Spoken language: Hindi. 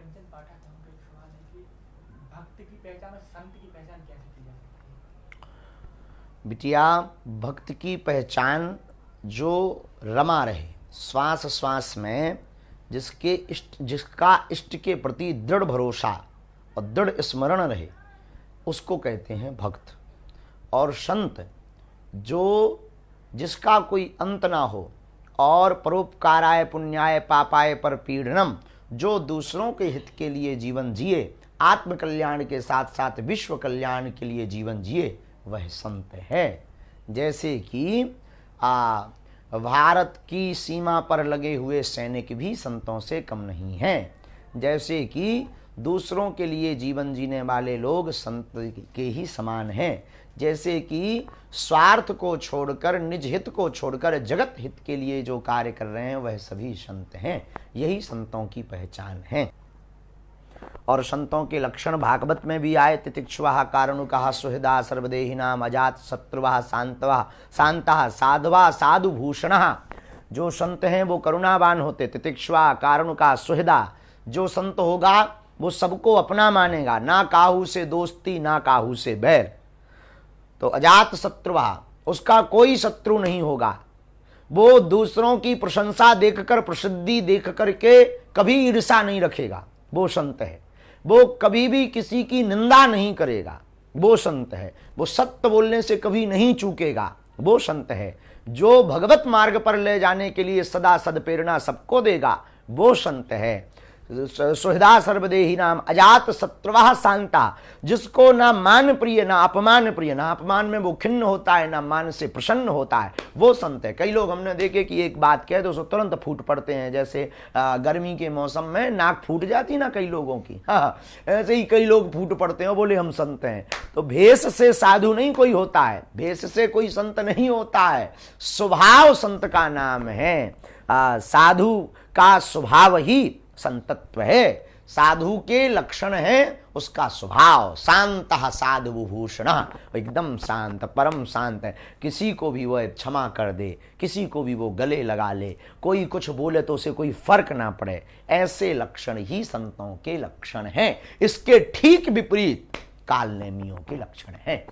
कंचन पाठक है, उनका एक सवाल है कि भक्त की पहचान और संत की पहचान कैसे की जा सकती है? बिटिया, भक्त की पहचान जो रमा रहे श्वास श्वास में, जिसका इष्ट के प्रति दृढ़ भरोसा और दृढ़ स्मरण रहे, उसको कहते हैं भक्त। और संत जो जिसका कोई अंत ना हो और परोपकाराय पुण्याय पापाय पर पीड़नम, जो दूसरों के हित के लिए जीवन जिए, आत्म कल्याण के साथ साथ विश्व कल्याण के लिए जीवन जिए, वह संत है। जैसे कि भारत की सीमा पर लगे हुए सैनिक भी संतों से कम नहीं हैं। जैसे कि दूसरों के लिए जीवन जीने वाले लोग संत के ही समान हैं। जैसे कि स्वार्थ को छोड़कर, निज हित को छोड़कर जगत हित के लिए जो कार्य कर रहे हैं, वह सभी संत हैं। यही संतों की पहचान है। और संतों के लक्षण भागवत में भी आए। तितिक्षुवः कारुणिकः सुहृदा सर्वदेहिनाम अजात शत्रुवः शांतः साधवा साधुभूषणः। जो संत हैं वो करुणावान होते। तितिक्षुवा कारुणिका सुहृदा, जो संत होगा वो सबको अपना मानेगा, ना काहू से दोस्ती ना काहू से बैर। तो अजात शत्रुवः, उसका कोई शत्रु नहीं होगा। वो दूसरों की प्रशंसा देखकर, प्रसिद्धि देख करके कभी ईर्षा नहीं रखेगा, वो संत है। वो कभी भी किसी की निंदा नहीं करेगा, वो संत है। वो सत्य बोलने से कभी नहीं चूकेगा, वो संत है। जो भगवत मार्ग पर ले जाने के लिए सदा सदप्रेरणा सबको देगा, वो संत है। सुहृदा सर्वदेही नाम अजात शत्रुवः शांता, जिसको ना मान प्रिय ना अपमान प्रिय, ना अपमान में वो खिन्न होता है, ना मान से प्रसन्न होता है, वो संत है। कई लोग हमने देखे कि एक बात कहे तो उसको तुरंत फूट पड़ते हैं। जैसे गर्मी के मौसम में नाक फूट जाती ना कई लोगों की, हाँ, ऐसे ही कई लोग फूट पड़ते हैं, बोले हम संत हैं। तो भेष से साधु नहीं कोई होता है, भेष से कोई संत नहीं होता है। स्वभाव संत का नाम है। साधु का स्वभाव ही संतत्व है। साधु के लक्षण है उसका स्वभाव। शांत साधु भूषण, एकदम शांत, परम शांत है। किसी को भी वह क्षमा कर दे, किसी को भी वो गले लगा ले, कोई कुछ बोले तो उसे कोई फर्क ना पड़े। ऐसे लक्षण ही संतों के लक्षण हैं। इसके ठीक विपरीत कालनेमियों के लक्षण हैं।